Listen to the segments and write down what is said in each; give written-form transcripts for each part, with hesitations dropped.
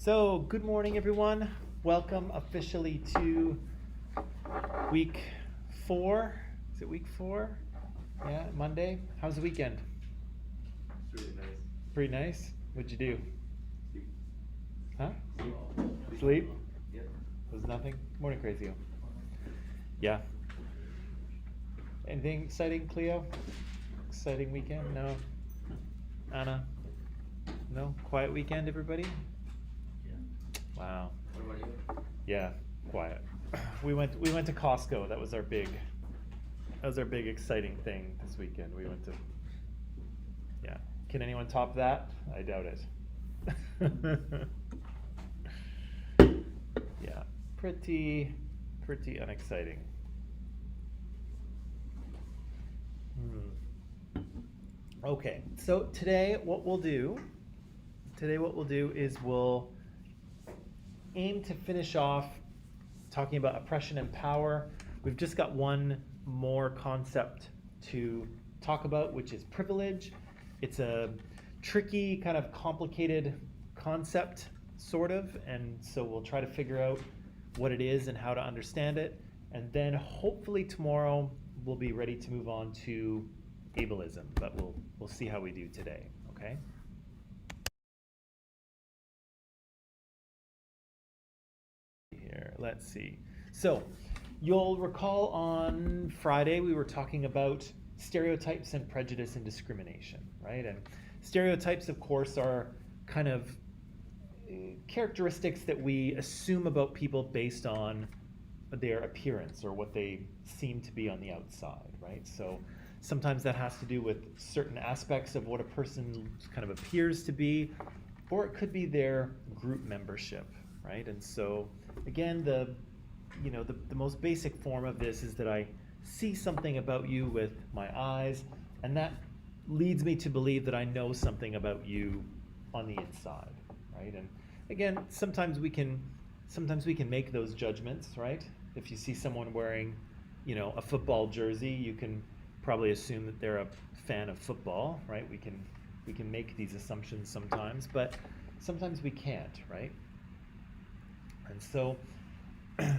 So, good morning, everyone. Welcome officially to week 4. Is it week 4? Yeah, Monday. How's the weekend? It's really nice. Pretty nice. What'd you do? Sleep. Huh? Sleep. Sleep? Yep. Was nothing? Morning, Crazio. Yeah. Anything exciting, Cleo? Exciting weekend? No. Anna? No? Quiet weekend, everybody? Yeah. Wow. What about you? Yeah, quiet. We went to Costco. That was our big exciting thing this weekend. We went to Yeah. Can anyone top that? I doubt it. Yeah. Pretty unexciting. Okay. So today what we'll do is we'll aim to finish off talking about oppression and power. We've just got one more concept to talk about, which is privilege. It's a tricky, kind of complicated concept, sort of, and so we'll try to figure out what it is and how to understand it. And then hopefully tomorrow we'll be ready to move on to ableism, but we'll see how we do today, okay? Here, let's see. So, you'll recall on Friday we were talking about stereotypes and prejudice and discrimination, right? And stereotypes, of course, are kind of characteristics that we assume about people based on their appearance or what they seem to be on the outside, right? So sometimes that has to do with certain aspects of what a person kind of appears to be, or it could be their group membership, right? And so again, the most basic form of this is that I see something about you with my eyes, and that leads me to believe that I know something about you on the inside, right? And again, sometimes we can make those judgments, right? If you see someone wearing, a football jersey, you can probably assume that they're a fan of football, right? We can make these assumptions sometimes, but sometimes we can't, right? And so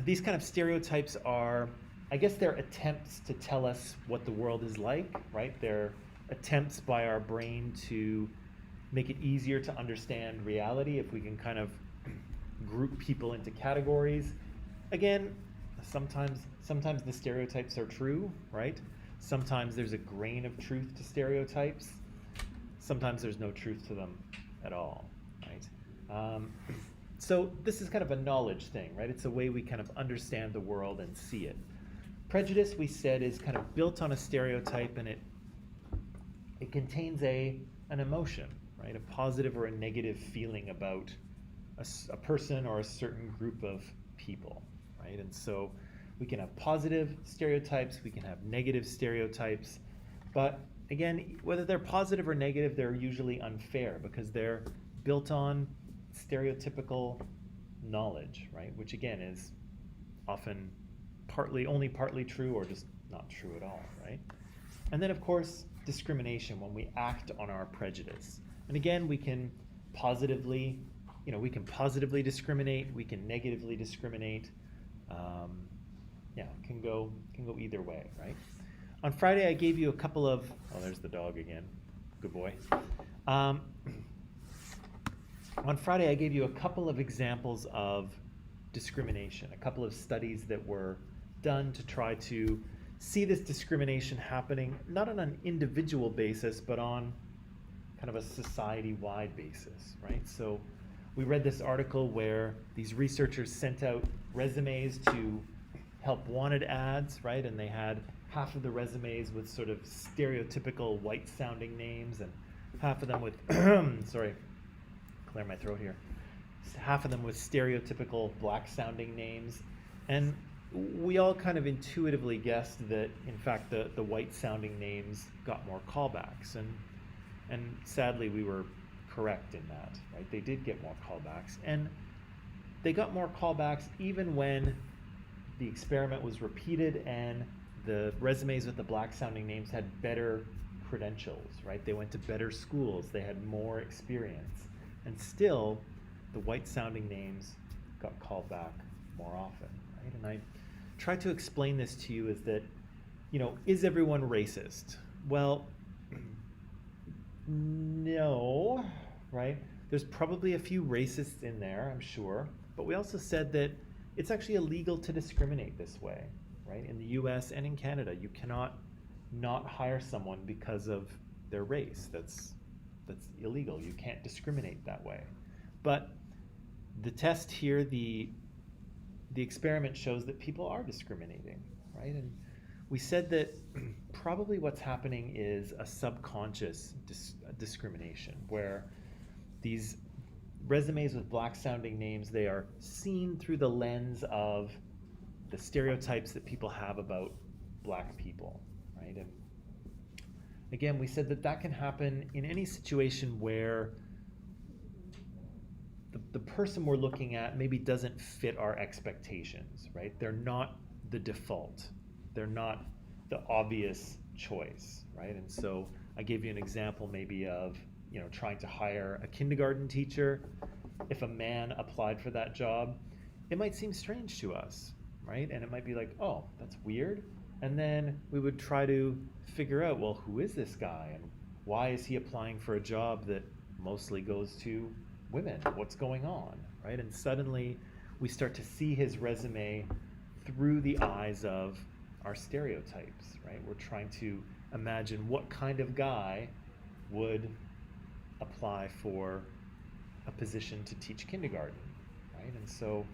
these kind of stereotypes are, I guess they're attempts to tell us what the world is like, right? They're attempts by our brain to make it easier to understand reality if we can kind of group people into categories. Again, sometimes the stereotypes are true, right? Sometimes there's a grain of truth to stereotypes. Sometimes there's no truth to them at all, right? So this is kind of a knowledge thing, right? It's a way we kind of understand the world and see it. Prejudice, we said, is kind of built on a stereotype, and it contains an emotion, right? A positive or a negative feeling about a person or a certain group of people, right? And so we can have positive stereotypes, we can have negative stereotypes, but again, whether they're positive or negative, they're usually unfair because they're built on stereotypical knowledge, right? Which again is often only partly true or just not true at all, right? And then of course, discrimination, when we act on our prejudice. And again, we can positively discriminate, we can negatively discriminate. Can go either way, right? On Friday, I gave you a couple of, there's the dog again, good boy. On Friday, I gave you a couple of examples of discrimination, a couple of studies that were done to try to see this discrimination happening, not on an individual basis, but on kind of a society-wide basis, right? So we read this article where these researchers sent out resumes to help wanted ads, right? And they had half of the resumes with sort of stereotypical white-sounding names and half of them with, sorry, clear my throat here, half of them with stereotypical black-sounding names. And we all kind of intuitively guessed that, in fact, the white-sounding names got more callbacks. And sadly, we were correct in that, right? They did get more callbacks. And they got more callbacks even when the experiment was repeated and the resumes with the black-sounding names had better credentials, right? They went to better schools. They had more experience. And still, the white sounding names got called back more often, right? And I tried to explain this to you is that, is everyone racist? Well, no, right? There's probably a few racists in there, I'm sure, but we also said that it's actually illegal to discriminate this way, right? In the US and in Canada, you cannot not hire someone because of their race. That's illegal. You can't discriminate that way. But the test here, the experiment shows that people are discriminating, right? And we said that probably what's happening is a subconscious discrimination, where these resumes with black sounding names, they are seen through the lens of the stereotypes that people have about black people, right? And again, we said that that can happen in any situation where the person we're looking at maybe doesn't fit our expectations, right? They're not the default. They're not the obvious choice, right? And so I gave you an example maybe of, trying to hire a kindergarten teacher. If a man applied for that job, it might seem strange to us, right? And it might be like, oh, that's weird. And then we would try to figure out, well, who is this guy? And why is he applying for a job that mostly goes to women? What's going on, right? And suddenly we start to see his resume through the eyes of our stereotypes, right? We're trying to imagine what kind of guy would apply for a position to teach kindergarten, right? And so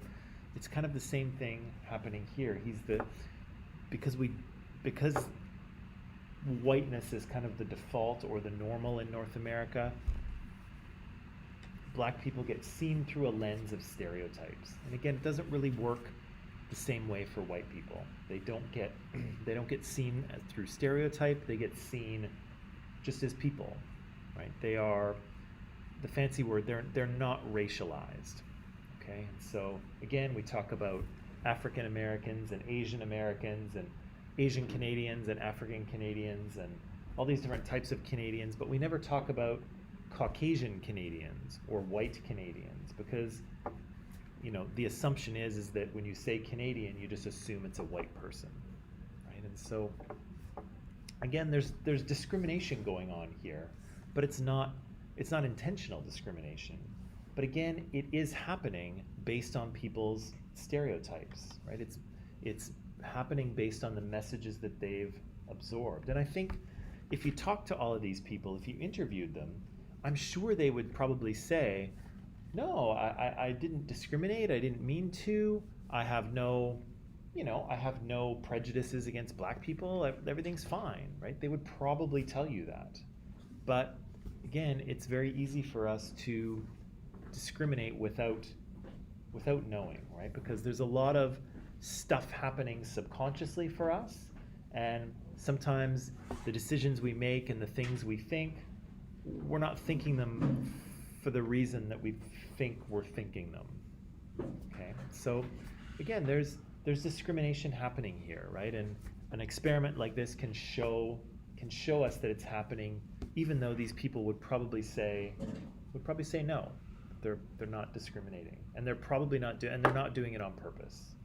it's kind of the same thing happening here. Because whiteness is kind of the default or the normal in North America, black people get seen through a lens of stereotypes. And again, it doesn't really work the same way for white people. They don't get seen through stereotype, they get seen just as people, right? They are, the fancy word, they're not racialized, okay? And so again, we talk about African Americans and Asian Americans and Asian Canadians and African Canadians and all these different types of Canadians, but we never talk about Caucasian Canadians or white Canadians, because the assumption is that when you say Canadian, you just assume it's a white person, right? And so again, there's discrimination going on here, but it's not intentional discrimination. But again, it is happening based on people's stereotypes, right? It's happening based on the messages that they've absorbed. And I think if you talk to all of these people, if you interviewed them, I'm sure they would probably say, no, I didn't discriminate, I didn't mean to, I have no prejudices against black people, everything's fine, right? They would probably tell you that. But again, it's very easy for us to discriminate without knowing, right? Because there's a lot of stuff happening subconsciously for us, and sometimes the decisions we make and the things we think, we're not thinking them for the reason that we think we're thinking them, okay? So again, there's discrimination happening here, right? And an experiment like this can show us that it's happening, even though these people would probably say no, they're not discriminating, and they're probably not and they're not doing it on purpose,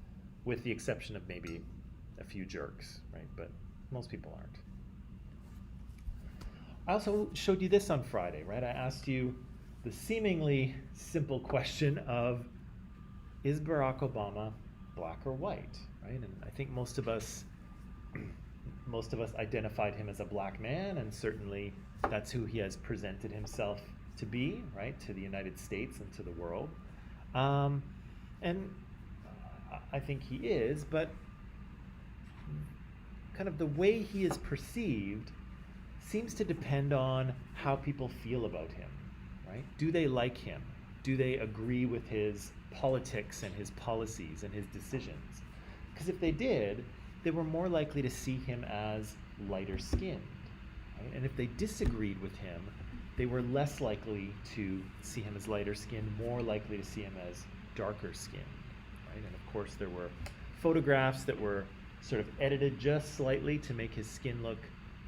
with the exception of maybe a few jerks, right? But most people aren't. I also showed you this on Friday, right? I asked you the seemingly simple question of, is Barack Obama black or white, right? And I think most of us identified him as a black man, and certainly that's who he has presented himself to be, right, to the United States and to the world. And I think he is, but kind of the way he is perceived seems to depend on how people feel about him, right? Do they like him? Do they agree with his politics and his policies and his decisions? Because if they did, they were more likely to see him as lighter skinned, right? And if they disagreed with him, they were less likely to see him as lighter skinned, more likely to see him as darker skinned, right? And of course there were photographs that were sort of edited just slightly to make his skin look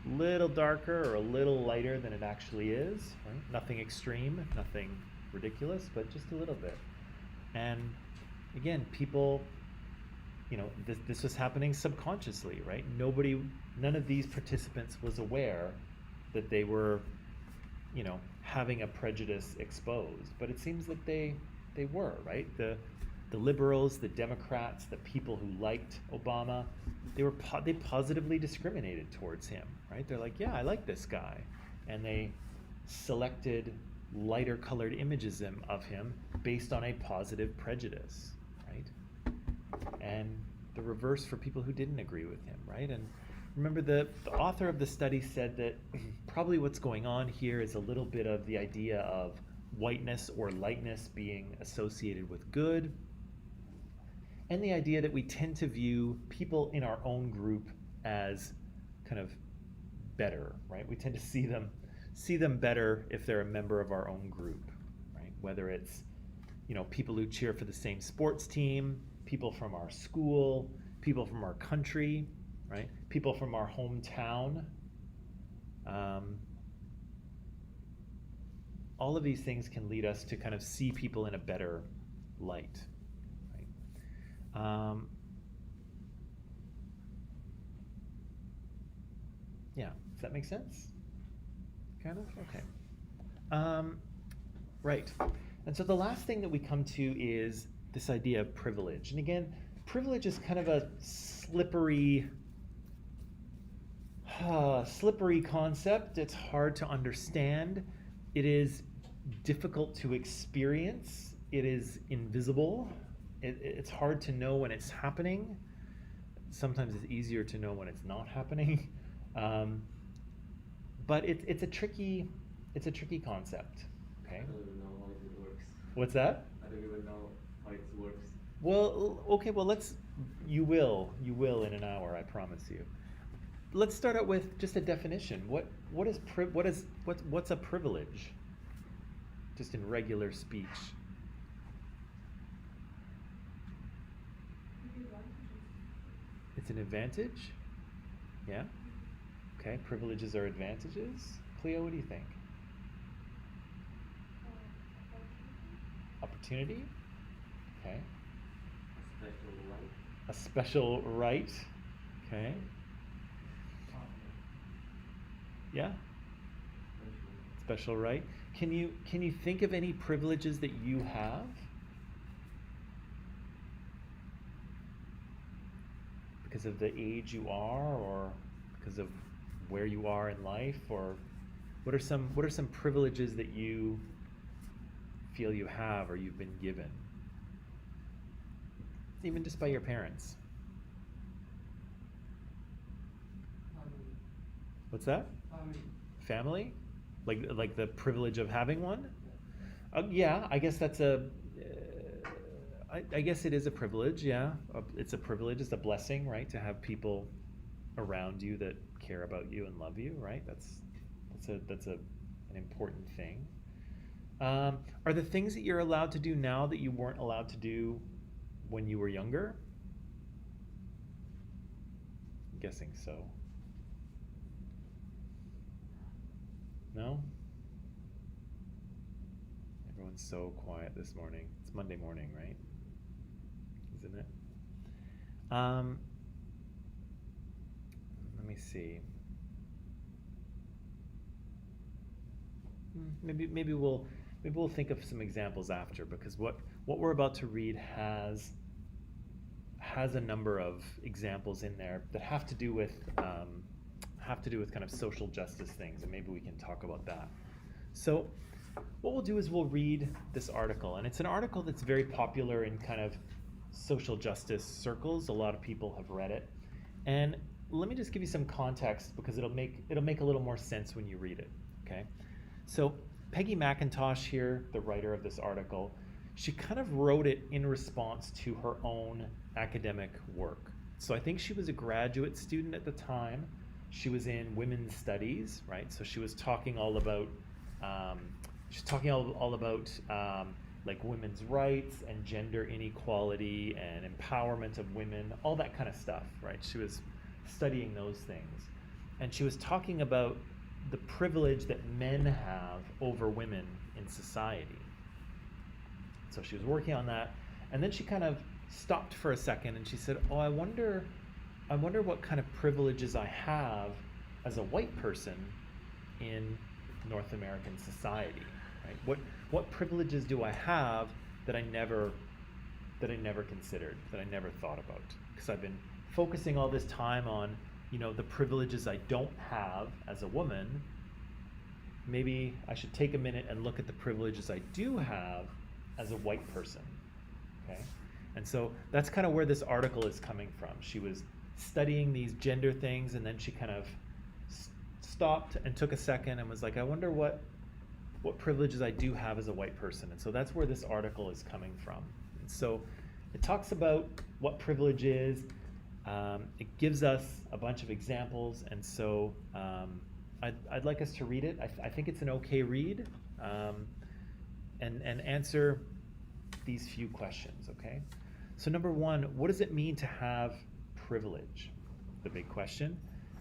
a little darker or a little lighter than it actually is, right? Nothing extreme, nothing ridiculous, but just a little bit. And again, people, this was happening subconsciously, right? None of these participants was aware that they were, having a prejudice exposed. But it seems that they were, right? The liberals, the Democrats, the people who liked Obama, they positively discriminated towards him, right? They're like, yeah, I like this guy. And they selected lighter colored images of him based on a positive prejudice, right? And the reverse for people who didn't agree with him, right? And remember, the author of the study said that probably what's going on here is a little bit of the idea of whiteness or lightness being associated with good, and the idea that we tend to view people in our own group as kind of better, right? We tend to see them better if they're a member of our own group, right? Whether it's, people who cheer for the same sports team, people from our school, people from our country, right? People from our hometown. All of these things can lead us to kind of see people in a better light, right? Yeah, does that make sense? Kind of? Okay. Right. And so the last thing that we come to is this idea of privilege. And again, privilege is kind of a slippery concept. It's hard to understand. It is difficult to experience. It is invisible. It's hard to know when it's happening. Sometimes it's easier to know when it's not happening. But it's a tricky concept. Okay. I don't even know how it works. What's that? I don't even know how it works. Well, okay. Well, you will in an hour. I promise you. Let's start out with just a definition. What's a privilege? Just in regular speech. It's an advantage? Yeah? Okay, privileges are advantages. Cleo, what do you think? Opportunity? Okay. A special right. A special right? Okay. Yeah? Special right. Can you think of any privileges that you have? Because of the age you are, or because of where you are in life, or what are some privileges that you feel you have or you've been given? Even just by your parents. What's that? Family? Like the privilege of having one? Yeah, I guess that's I guess it is a privilege, yeah. It's a privilege, it's a blessing, right? To have people around you that care about you and love you, right? That's an important thing. Are the things that you're allowed to do now that you weren't allowed to do when you were younger? I'm guessing so. No? Everyone's so quiet this morning. It's Monday morning, right? Isn't it? Let me see. Maybe we'll think of some examples after, because what we're about to read has a number of examples in there that have to do with kind of social justice things, and maybe we can talk about that. So what we'll do is we'll read this article, and it's an article that's very popular in kind of social justice circles. A lot of people have read it, and let me just give you some context, because it'll make a little more sense when you read it. Okay, so Peggy McIntosh here, the writer of this article, she kind of wrote it in response to her own academic work. So I think she was a graduate student at the time. She was in women's studies, right? So she was talking all about like women's rights and gender inequality and empowerment of women, all that kind of stuff, right? She was studying those things. And she was talking about the privilege that men have over women in society. So she was working on that, and then she kind of stopped for a second and she said, "Oh, I wonder what kind of privileges I have as a white person in North American society, right? What privileges do I have that I never considered, that I never thought about? Because I've been focusing all this time on, the privileges I don't have as a woman. Maybe I should take a minute and look at the privileges I do have as a white person." Okay? And so that's kind of where this article is coming from. She was studying these gender things, and then she kind of stopped and took a second and was like, "I wonder what privileges I do have as a white person." And so that's where this article is coming from. And so it talks about what privilege is. It gives us a bunch of examples, and so I'd like us to read it. I think it's an okay read, and answer these few questions, okay? So number one, what does it mean to have privilege? The big question.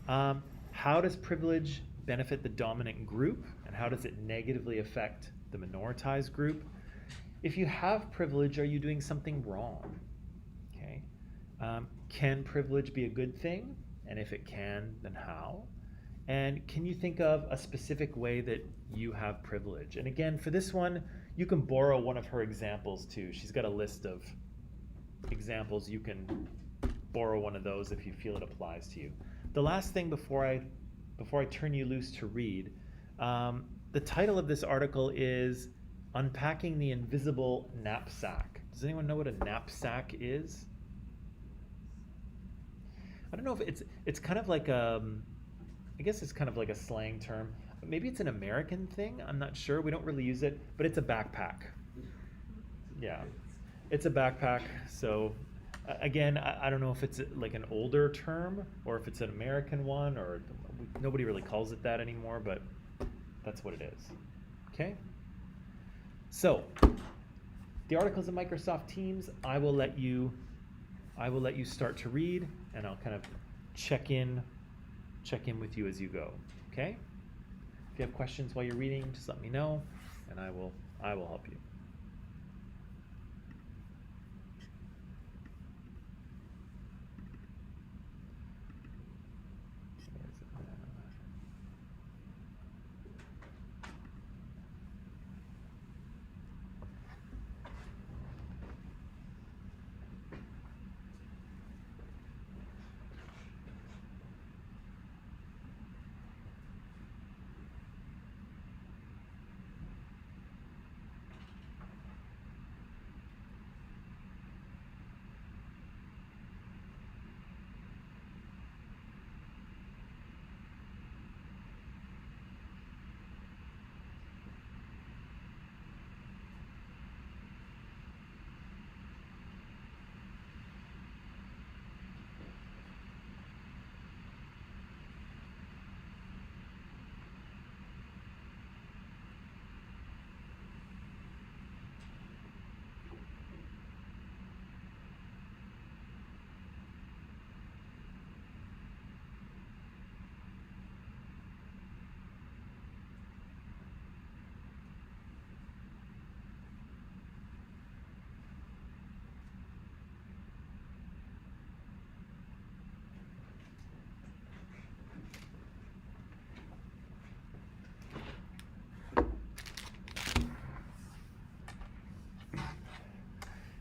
How does privilege benefit the dominant group, and how does it negatively affect the minoritized group? If you have privilege, are you doing something wrong? Okay. Can privilege be a good thing? And if it can, then how? And can you think of a specific way that you have privilege? And again, for this one, you can borrow one of her examples too. She's got a list of examples. You can borrow one of those if you feel it applies to you. The last thing before I turn you loose to read, the title of this article is Unpacking the Invisible Knapsack. Does anyone know what a knapsack is? I don't know if it's kind of like I guess it's kind of like a slang term. Maybe it's an American thing. I'm not sure. We don't really use it, but it's a backpack. Yeah, it's a backpack. So again, I don't know if it's like an older term or if it's an American one, or nobody really calls it that anymore, but that's what it is. Okay? So, the article's in Microsoft Teams. I will let you start to read, and I'll kind of check in with you as you go. Okay? If you have questions while you're reading, just let me know, and I will help you.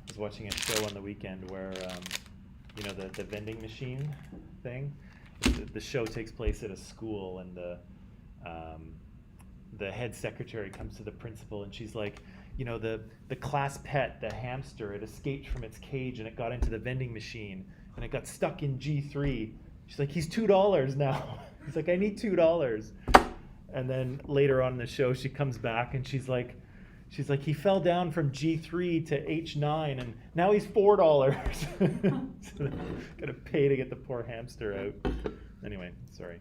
I was watching a show on the weekend where, the vending machine thing. The show takes place at a school, and the head secretary comes to the principal, and she's like, the class pet, the hamster, it escaped from its cage and it got into the vending machine and it got stuck in G3. She's like, he's $2 now. He's like, I need $2. And then later on in the show, she comes back and she's like, he fell down from G3 to H9 and now he's $4. So gotta pay to get the poor hamster out. Anyway, sorry.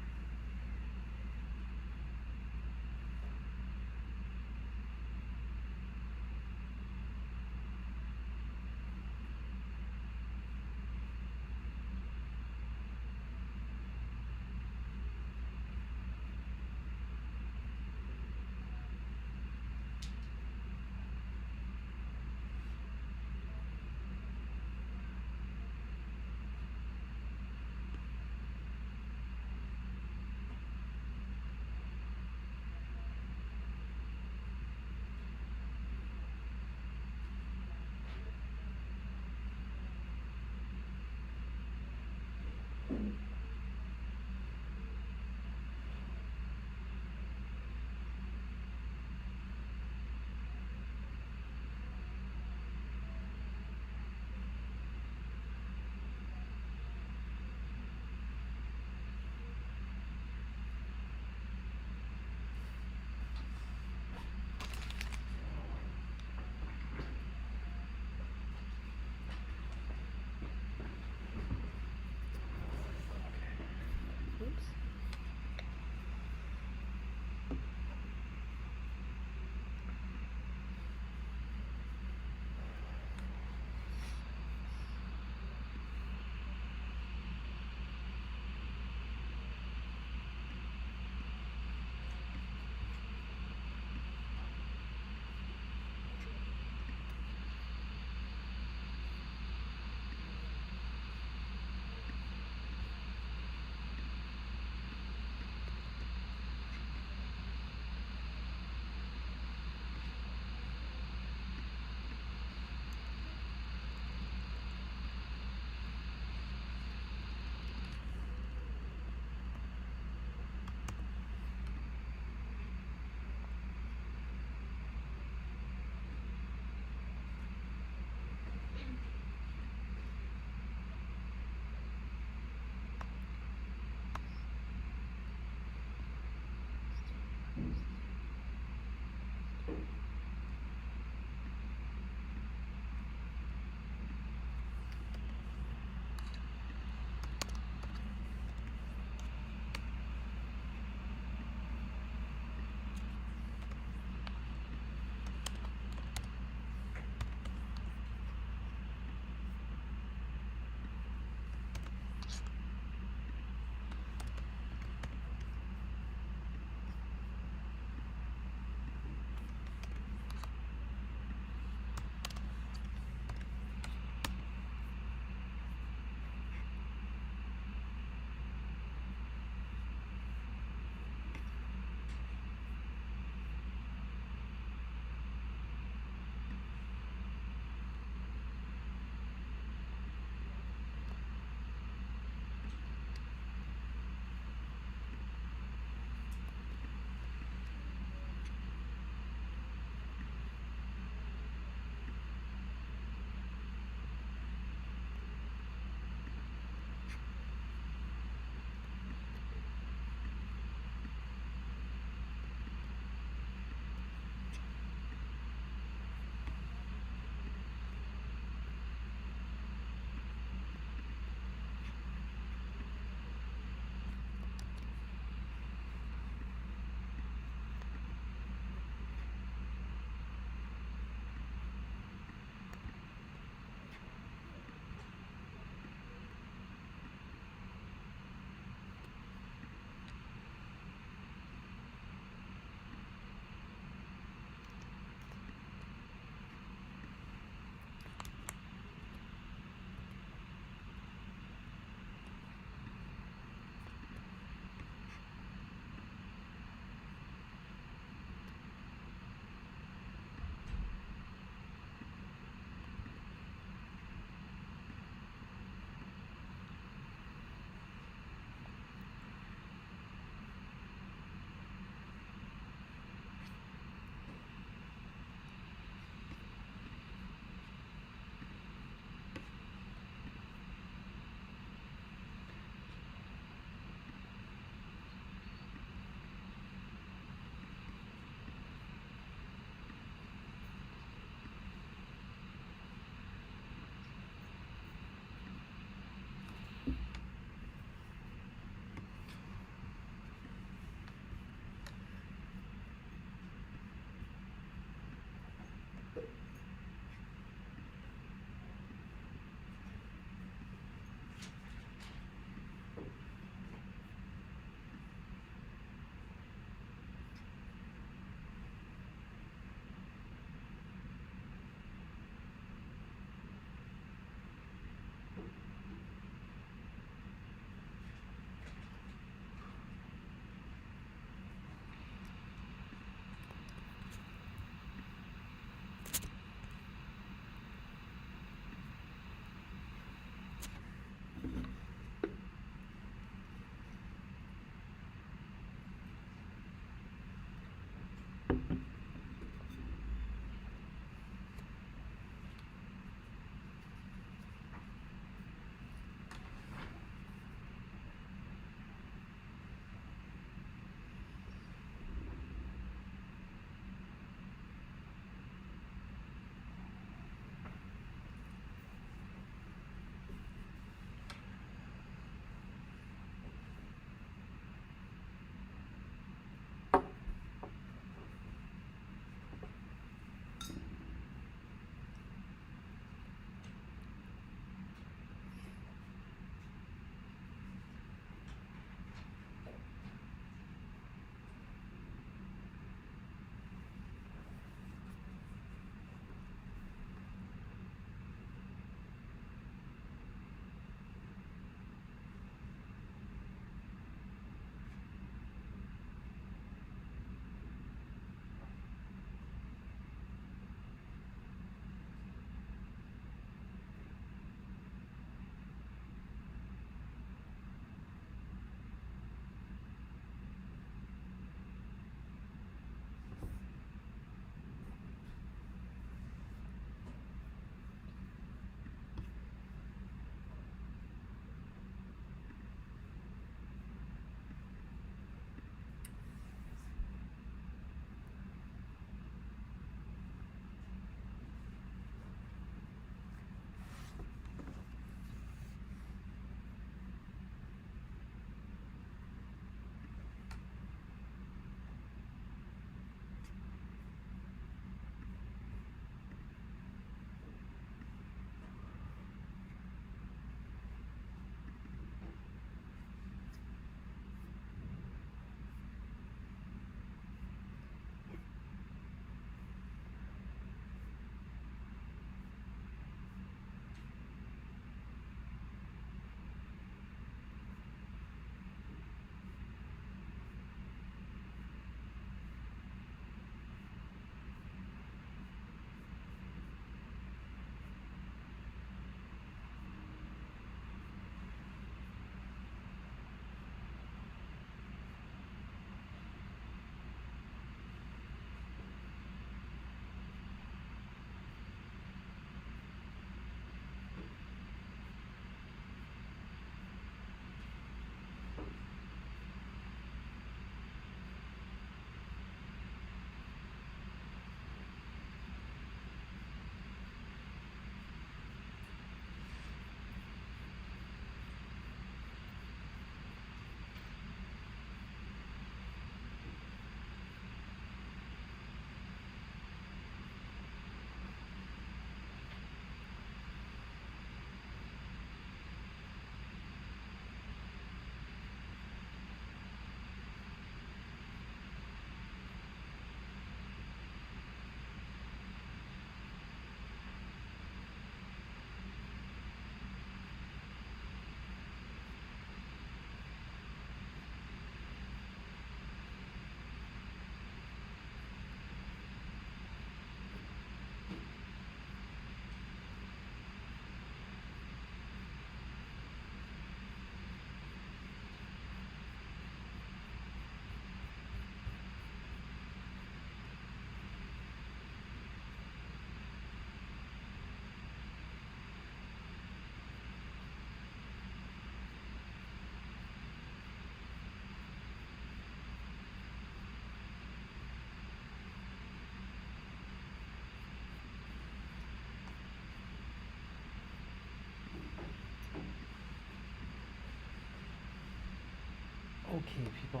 Okay, people,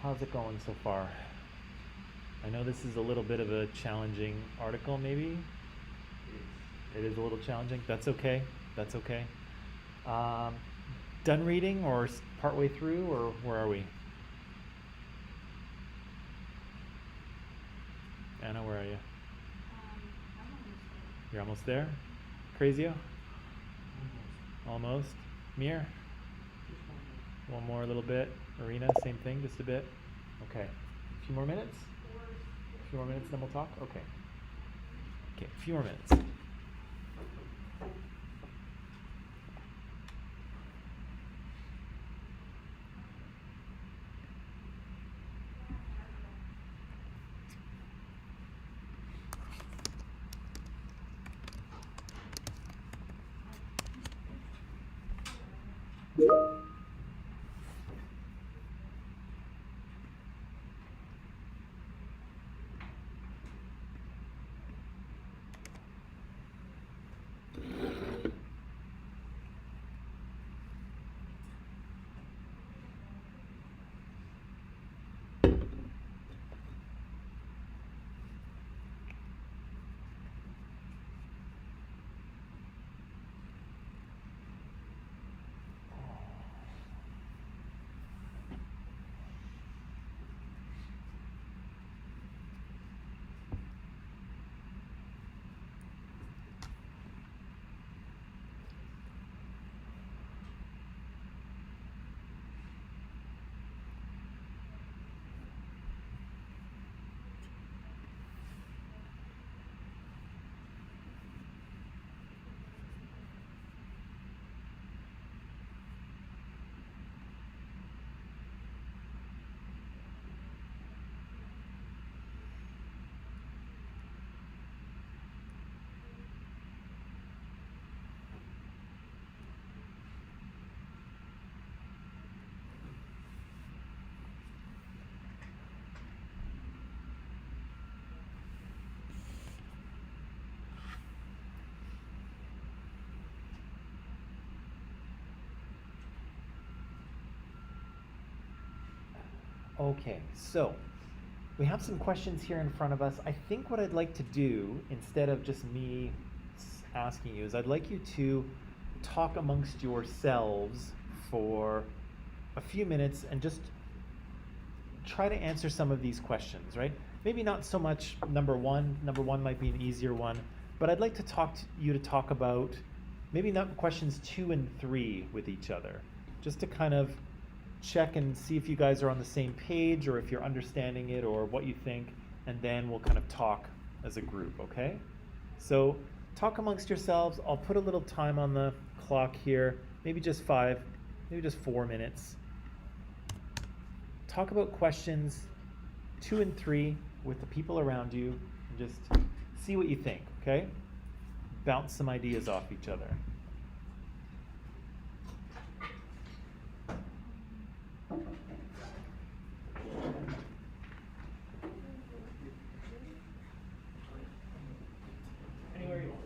how's it going so far? I know this is a little bit of a challenging article, maybe. It is a little challenging. That's okay. That's okay. Done reading or partway through, or where are we? Anna, where are you? You're almost there? Crazio? Almost. Mir? One more little bit. Marina, same thing, just a bit. Okay. A few more minutes? A few more minutes, then we'll talk? Okay. Okay, a few more minutes. Okay, so we have some questions here in front of us. I think what I'd like to do, instead of just me asking you, is I'd like you to talk amongst yourselves for a few minutes and just try to answer some of these questions, right? Maybe not so much number one. Number one might be an easier one, but I'd like to talk about maybe not questions 2 and 3 with each other, just to kind of check and see if you guys are on the same page or if you're understanding it or what you think, and then we'll kind of talk as a group, okay? So talk amongst yourselves. I'll put a little time on the clock here, maybe just 5, maybe just 4 minutes. Talk about questions 2 and 3 with the people around you and just see what you think, okay? Bounce some ideas off each other. Anywhere you want.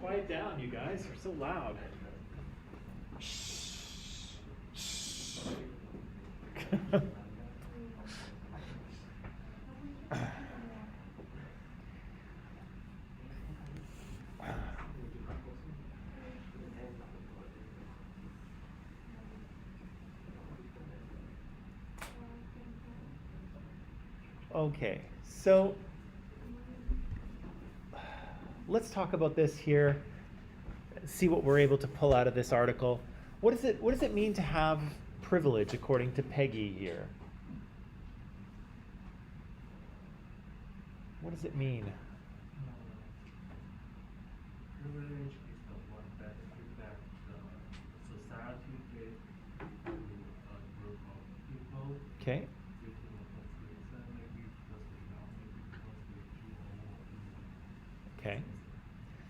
quiet down, you guys. You're so loud. Okay, so let's talk about this here. See what we're able to pull out of this article. What does it mean to have privilege according to Peggy here? What does it mean? Privilege is the one benefit that the society gives to a group of people. Okay. Due to a particular reason, maybe because they know, maybe because they feel or Okay.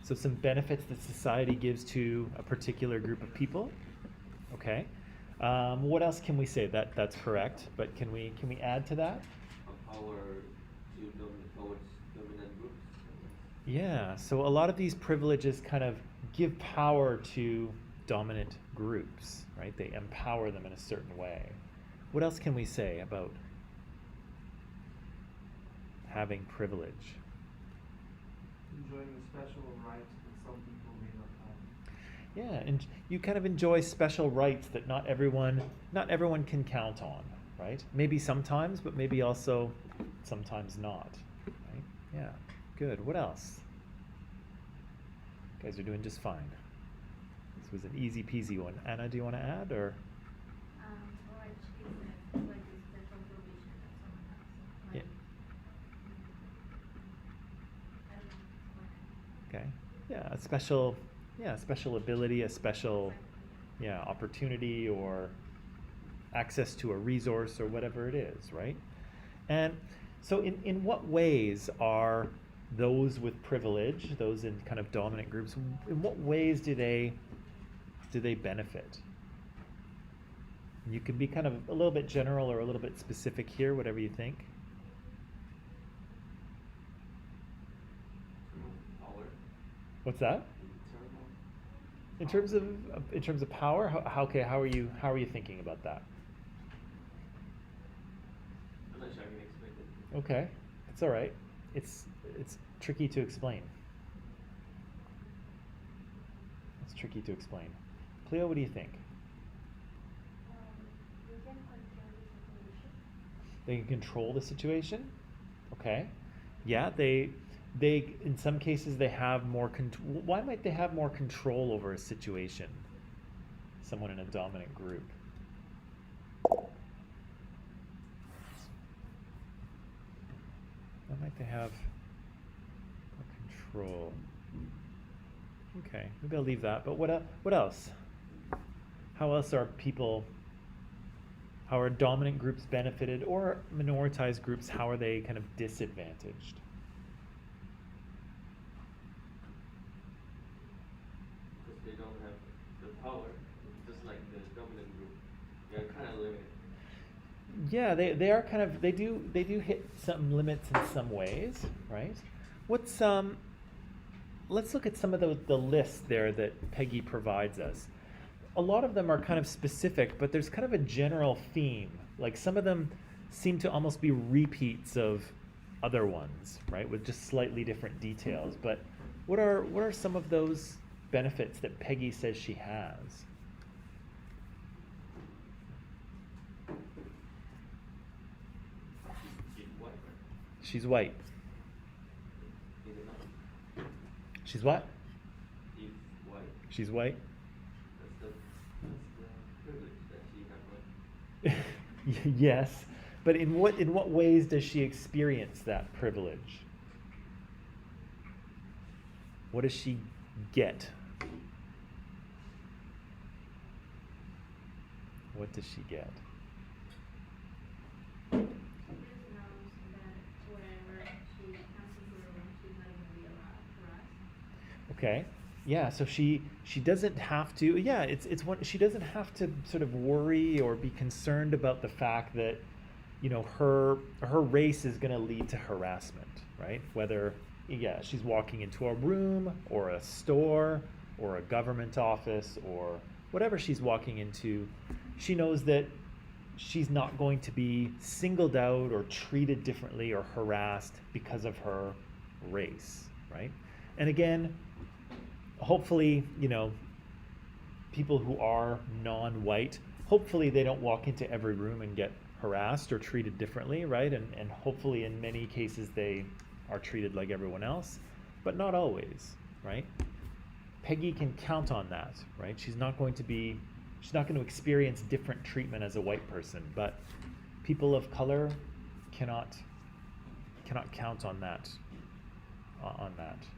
So some benefits that society gives to a particular group of people. Okay. What else can we say? That's correct. But can we add to that? A power towards dominant groups. Yeah. So a lot of these privileges kind of give power to dominant groups, right? They empower them in a certain way. What else can we say about having privilege? enjoying the special rights that some people may not have. Yeah, and you kind of enjoy special rights that not everyone can count on, right? Maybe sometimes, but maybe also sometimes not, right? Yeah, good. What else? You guys are doing just fine. This was an easy peasy one. Anna, do you want to add, or? Like she said, like this special provision that someone has. Yeah. Like, I don't know. Okay. Yeah, a special ability, a special, yeah, opportunity or access to a resource or whatever it is, right? And so in what ways are those with privilege, those in kind of dominant groups, in what ways do they benefit? You can be kind of a little bit general or a little bit specific here, whatever you think. Power. What's that? Internal. In terms of power, how are you thinking about that? I'm not sure I can explain it. Okay, it's all right. It's tricky to explain. It's tricky to explain. Cleo, what do you think? You can control the situation. They can control the situation. Okay. Yeah, they in some cases they have more why might they have more control over a situation? Someone in a dominant group. Why might they have more control? Okay, maybe I'll leave that. But what else? How else are how are dominant groups benefited, or minoritized groups, how are they kind of disadvantaged? Because they don't have the power, just like the dominant group. They're kind of limited. Yeah, they are kind of they do hit some limits in some ways, right? What's let's look at some of the lists there that Peggy provides us. A lot of them are kind of specific, but there's kind of a general theme. Like some of them seem to almost be repeats of other ones, right? With just slightly different details. But what are some of those benefits that Peggy says she has? She's white. She's white. Is it not? She's what? She's white. She's white. That's the privilege that she has, right? Yes, but in what ways does she experience that privilege? What does she get? What does she get? She just knows that whatever she comes into the room, she's not even be allowed, correct? Okay. Yeah, so she doesn't have to, yeah, it's one, she doesn't have to sort of worry or be concerned about the fact that, you know, her race is going to lead to harassment, right? Whether yeah, she's walking into a room or a store or a government office or whatever she's walking into, she knows that she's not going to be singled out or treated differently or harassed because of her race, right? And again, hopefully, people who are non-white, hopefully they don't walk into every room and get harassed or treated differently, right? And hopefully in many cases they are treated like everyone else, but not always, right? Peggy can count on that, right? She's not going to experience different treatment as a white person, but people of color cannot count on that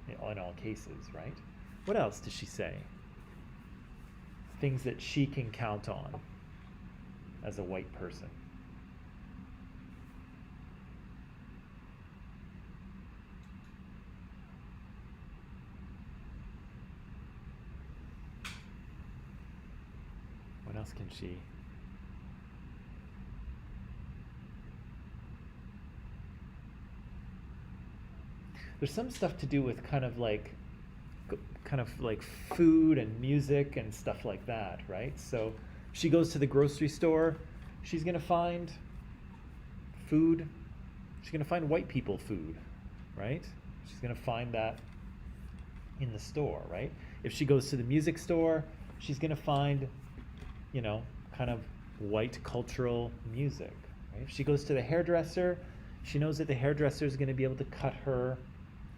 in all cases, right? What else does she say? Things that she can count on as a white person. What else can she? There's some stuff to do with kind of like food and music and stuff like that, right? So she goes to the grocery store, she's gonna find food, she's gonna find white people food, right? She's gonna find that in the store, right? If she goes to the music store, she's gonna find, kind of white cultural music, right? If she goes to the hairdresser, she knows that the hairdresser is going to be able to cut her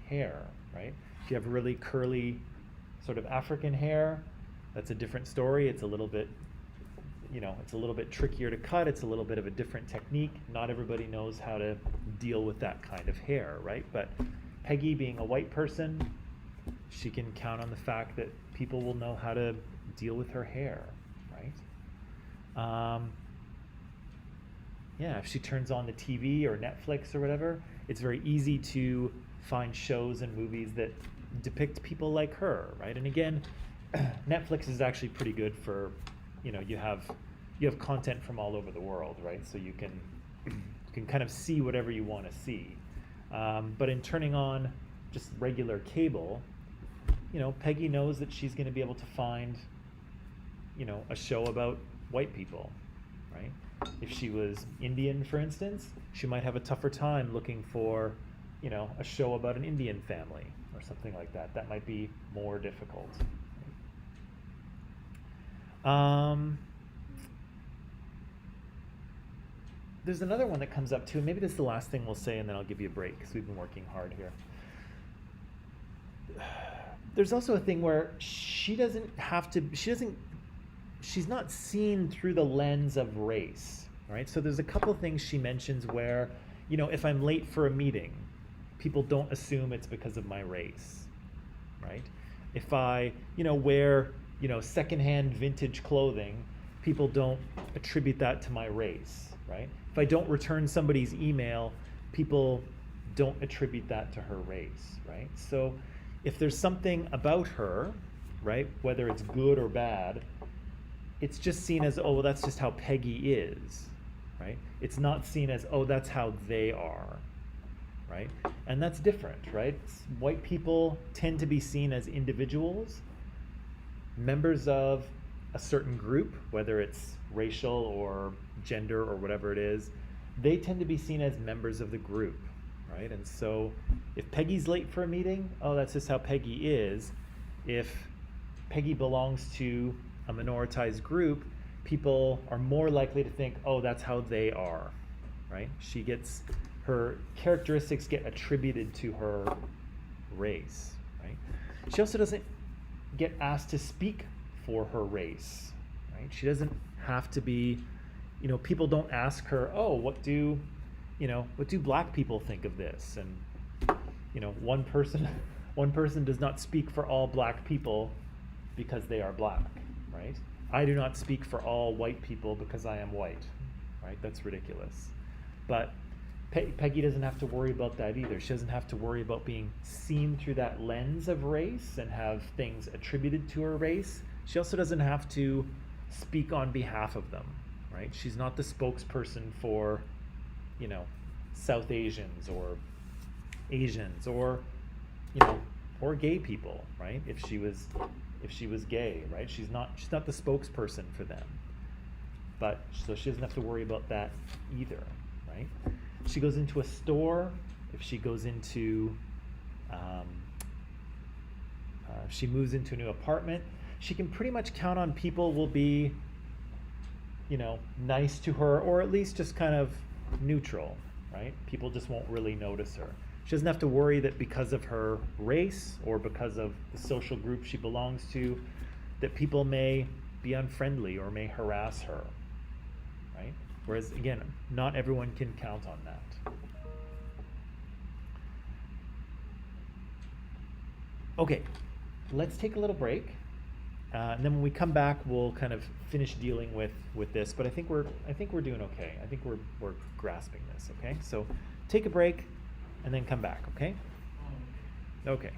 hair, right? If you have really curly sort of African hair, that's a different story. It's a little bit, it's a little bit trickier to cut. It's a little bit of a different technique. Not everybody knows how to deal with that kind of hair, right? But Peggy, being a white person, she can count on the fact that people will know how to deal with her hair, right? If she turns on the TV or Netflix or whatever, it's very easy to find shows and movies that depict people like her, right? And again, Netflix is actually pretty good for, you have content from all over the world, right? So you can kind of see whatever you want to see. But in turning on just regular cable, Peggy knows that she's going to be able to find, a show about white people, right? If she was Indian, for instance, she might have a tougher time looking for, a show about an Indian family or something like that. That might be more difficult. There's another one that comes up too, and maybe this is the last thing we'll say, and then I'll give you a break because we've been working hard here. There's also a thing where she's not seen through the lens of race, right? So there's a couple things she mentions where, if I'm late for a meeting, people don't assume it's because of my race, right? If I, wear, secondhand vintage clothing, people don't attribute that to my race, right? If I don't return somebody's email, people don't attribute that to her race, right? So if there's something about her, right, whether it's good or bad, it's just seen as, oh, well, that's just how Peggy is, right? It's not seen as, oh, that's how they are, right? And that's different, right? White people tend to be seen as individuals, members of a certain group, whether it's racial or gender or whatever it is. They tend to be seen as members of the group, right? And so if Peggy's late for a meeting, oh, that's just how Peggy is. If Peggy belongs to a minoritized group, people are more likely to think, oh, that's how they are, right? Her characteristics get attributed to her race, right? She also doesn't get asked to speak for her race, right? She doesn't have to be, people don't ask her, oh, what do black people think of this? And, one person does not speak for all black people because they are black, right? I do not speak for all white people because I am white, right? That's ridiculous. But Peggy doesn't have to worry about that either. She doesn't have to worry about being seen through that lens of race and have things attributed to her race. She also doesn't have to speak on behalf of them, right? She's not the spokesperson for, South Asians or Asians or you know, or gay people, right? If she was gay, right? She's not the spokesperson for them. But so she doesn't have to worry about that either, right? She goes into a store, if she goes into if she moves into a new apartment, she can pretty much count on people will be, you know, nice to her, or at least just kind of neutral, right? People just won't really notice her. She doesn't have to worry that because of her race or because of the social group she belongs to, that people may be unfriendly or may harass her, right? Whereas, again, not everyone can count on that. Okay, let's take a little break. And then when we come back, we'll kind of finish dealing with this. But I think we're doing okay. I think we're grasping this. Okay, so take a break, and then come back. Okay. Okay.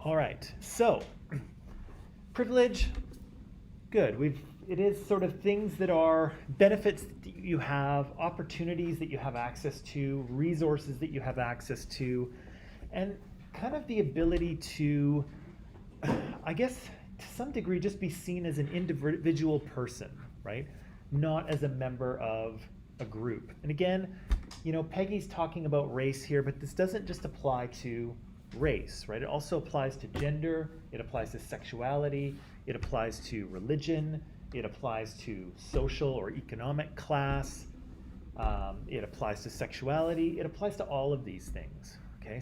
All right, so privilege, good. It is sort of things that are benefits that you have, opportunities that you have access to, resources that you have access to, and kind of the ability to, I guess, to some degree, just be seen as an individual person, right? Not as a member of a group. And again, Peggy's talking about race here, but this doesn't just apply to race, right? It also applies to gender, it applies to sexuality, it applies to religion, it applies to social or economic class, it applies to sexuality, it applies to all of these things, okay?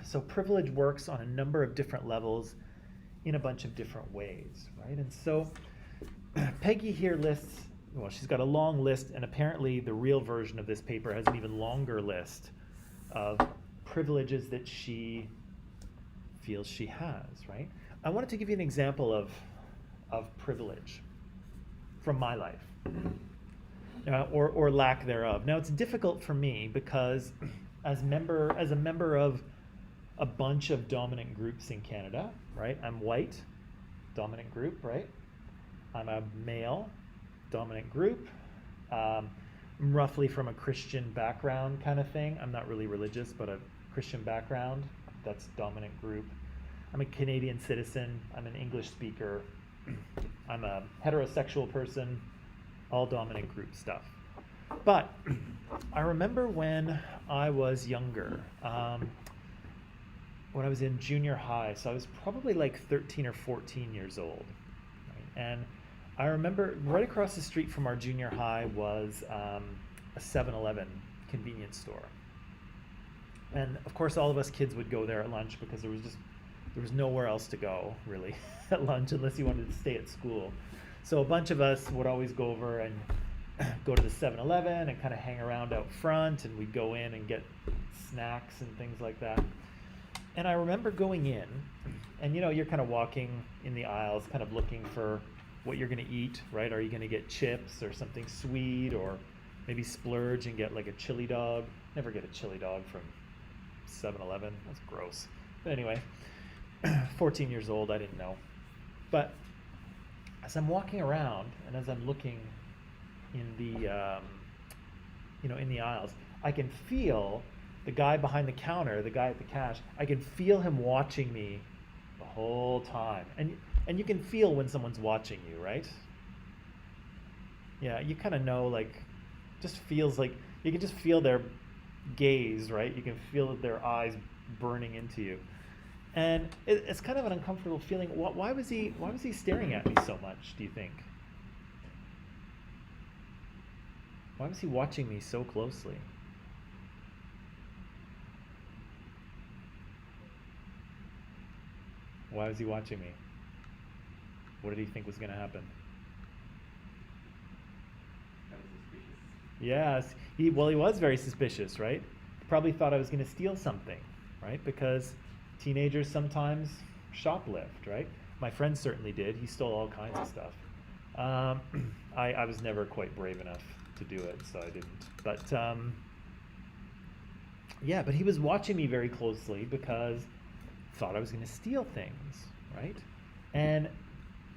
So privilege works on a number of different levels in a bunch of different ways, right? And so Peggy here lists, well, she's got a long list, and apparently the real version of this paper has an even longer list of privileges that she feels she has, right? I wanted to give you an example of privilege from my life, or lack thereof. Now, it's difficult for me because as a member of a bunch of dominant groups in Canada, right? I'm white, dominant group, right? I'm a male, dominant group. I'm roughly from a Christian background kind of thing. I'm not really religious, but a Christian background, that's dominant group. I'm a Canadian citizen. I'm an English speaker. I'm a heterosexual person, all dominant group stuff. But I remember when I was younger, when I was in junior high, so I was probably like 13 or 14 years old, right? And I remember right across the street from our junior high was a 7-Eleven convenience store. And of course all of us kids would go there at lunch because there was nowhere else to go really at lunch unless you wanted to stay at school. So a bunch of us would always go over and go to the 7-Eleven and kind of hang around out front, and we'd go in and get snacks and things like that. And I remember going in, and you're kind of walking in the aisles, kind of looking for what you're going to eat, right? Are you going to get chips or something sweet, or maybe splurge and get like a chili dog? Never get a chili dog from 7-Eleven. That's gross. But anyway, 14 years old, I didn't know. But as I'm walking around and as I'm looking in the in the aisles, I can feel the guy behind the counter, the guy at the cash. I can feel him watching me the whole time, and you can feel when someone's watching you, right? Yeah, you kind of know, like, just feels like you can just feel their gaze, right? You can feel their eyes burning into you, and it's kind of an uncomfortable feeling. Why was he staring at me so much, do you think? Why was he watching me so closely? Why was he watching me? What did he think was going to happen? Kind of suspicious. Yes, he was very suspicious, right? Probably thought I was going to steal something, right? Because teenagers sometimes shoplift, right? My friend certainly did. He stole all kinds of stuff. I was never quite brave enough to do it, so I didn't. But yeah, but he was watching me very closely because thought I was going to steal things, right?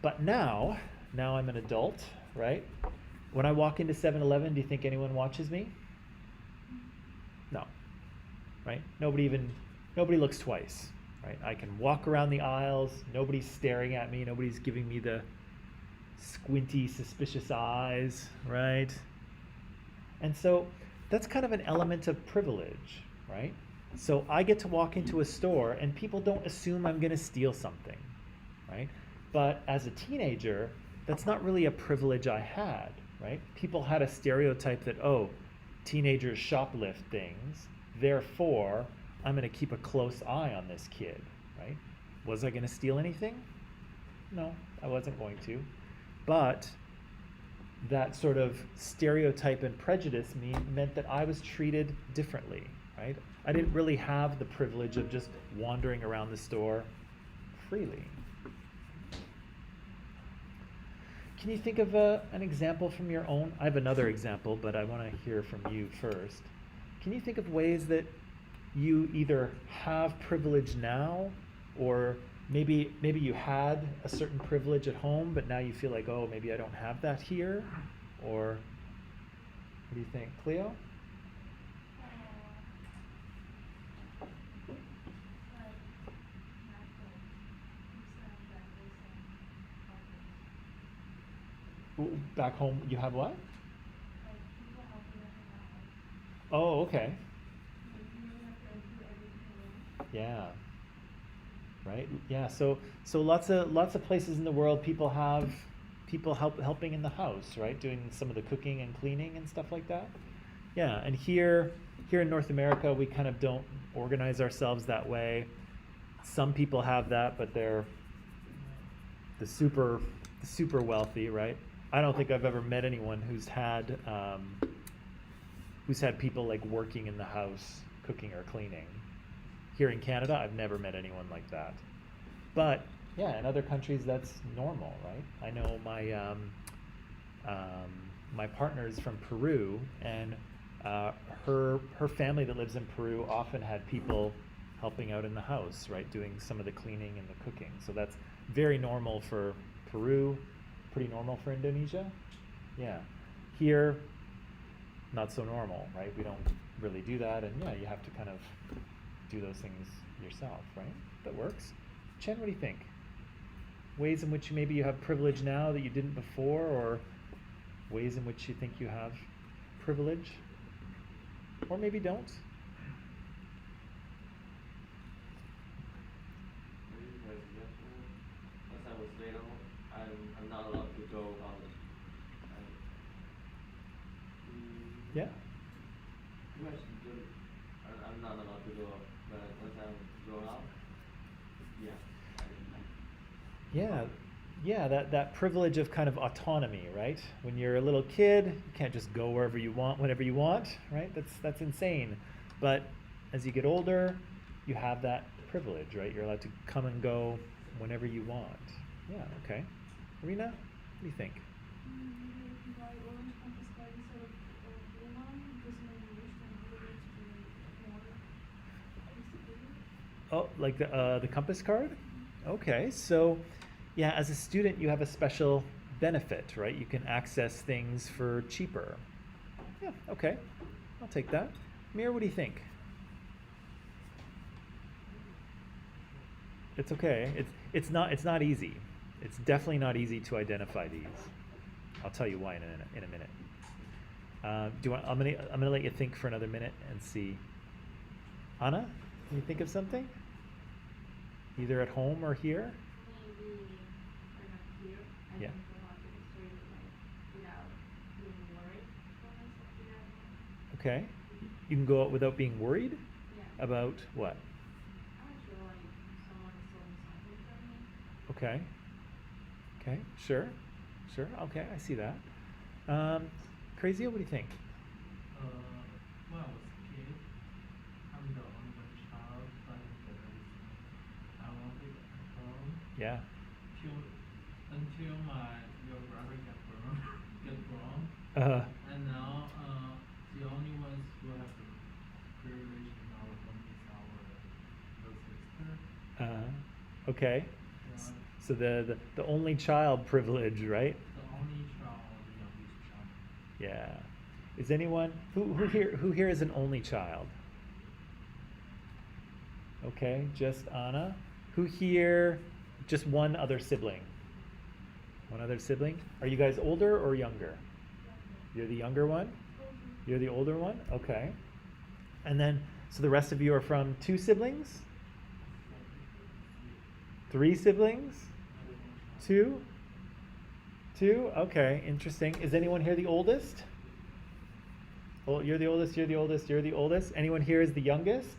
But now I'm an adult, right? When I walk into 7-Eleven, do you think anyone watches me? No, right? Nobody looks twice, right? I can walk around the aisles, nobody's staring at me, nobody's giving me the squinty, suspicious eyes, right? And so that's kind of an element of privilege, right? So I get to walk into a store and people don't assume I'm going to steal something, right? But as a teenager, that's not really a privilege I had, right? People had a stereotype that, oh, teenagers shoplift things, therefore I'm going to keep a close eye on this kid, right? Was I going to steal anything? No, I wasn't going to. But that sort of stereotype and prejudice meant that I was treated differently, right? I didn't really have the privilege of just wandering around the store freely. Can you think of an example from your own? I have another example, but I want to hear from you first. Can you think of ways that you either have privilege now or maybe you had a certain privilege at home, but now you feel like, oh, maybe I don't have that here, or what do you think, Cleo? Back home, you have what? Oh, okay. Yeah. Right. Yeah. So lots of places in the world, people have people helping in the house, right? Doing some of the cooking and cleaning and stuff like that. Yeah. And here in North America, we kind of don't organize ourselves that way. Some people have that, but they're the super wealthy, right? I don't think I've ever met anyone who's had people like working in the house, cooking or cleaning. Here in Canada, I've never met anyone like that. But yeah, in other countries, that's normal, right? I know my partner's from Peru, and her family that lives in Peru often had people helping out in the house, right, doing some of the cleaning and the cooking. So that's very normal for Peru, pretty normal for Indonesia. Yeah. Here, not so normal, right? We don't really do that, and yeah, you have to kind of do those things yourself, right? That works. Chen, what do you think? Ways in which maybe you have privilege now that you didn't before, or ways in which you think you have privilege, or maybe don't? As I was little, I'm not allowed to go out. Yeah. I'm not allowed to go out, but once I grow up, Yeah, that privilege of kind of autonomy, right? When you're a little kid, you can't just go wherever you want, whenever you want, right? That's insane. But as you get older, you have that privilege, right? You're allowed to come and go whenever you want. Yeah, okay. Rena, what do you think? Oh, like the compass card? Okay, so yeah, as a student, you have a special benefit, right? You can access things for cheaper. Yeah, okay, I'll take that. Mir, what do you think? It's okay. It's not easy. It's definitely not easy to identify these. I'll tell you why in a minute. I'm gonna let you think for another minute and see. Anna, can you think of something? Either at home or here? Maybe we're not here. I Yeah. can go out to the street without being worried for myself. Okay. You can go out without being worried Yeah. about what? I don't feel like someone stole something from me. Okay. Okay, sure. Okay, I see that. Crazy, what do you think? When I was a kid, I'm the only child, so I did everything I wanted at home. Yeah. Until your brother get grown, and now the only ones who have the privilege in our home is our little sister. Okay. Yeah. So the only child privilege, right? The only child, the youngest child. Yeah. Is anyone who here is an only child? Okay, just Anna. Who here just one other sibling? One other sibling? Are you guys older or younger? You're the younger one? You're the older one? Okay. And then so the rest of you are from two siblings? Three siblings? Two? Okay, interesting. Is anyone here the oldest? Oh, you're the oldest, you're the oldest, you're the oldest. Anyone here is the youngest?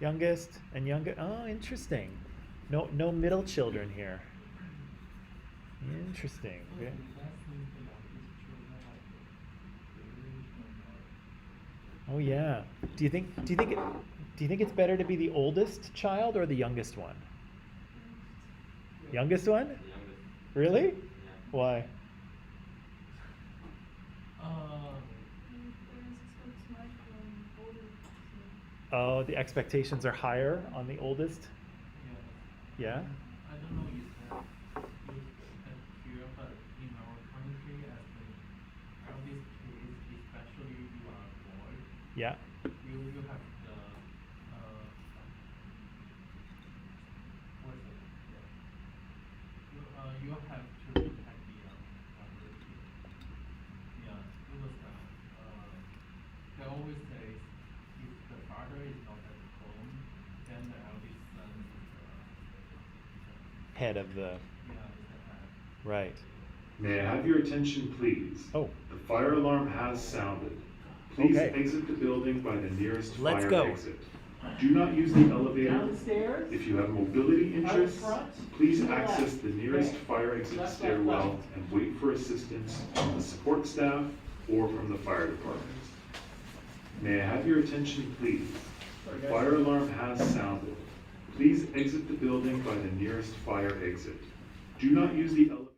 Youngest and younger. Oh, interesting. No middle children here. Interesting. Okay. Oh yeah. Do you think it's better to be the oldest child or the youngest one? Youngest one? the youngest. Really? Yeah. Why? Oh, the expectations are higher on the oldest? Yeah? I don't know if that here, but in our country, as the eldest kids, especially you are a boy, Yeah. you have the what's it? You have to protect the younger kid. Yeah, it was they always say if the father is not at home, then the eldest son is Head of the. yeah, is the head. Right. May I have your attention, please? Oh. The fire alarm has sounded. Please Okay. exit the building by the nearest Let's fire go. exit. Do not use the elevator. Downstairs? If you have mobility interests, front? please To the access left. the nearest Okay. fire exit Left, left, stairwell left. and wait for assistance from the support staff or from the fire department. May I have your attention, please? Sorry, The guys. fire alarm has sounded. Please exit the building by the nearest fire exit. Do not use the elevator.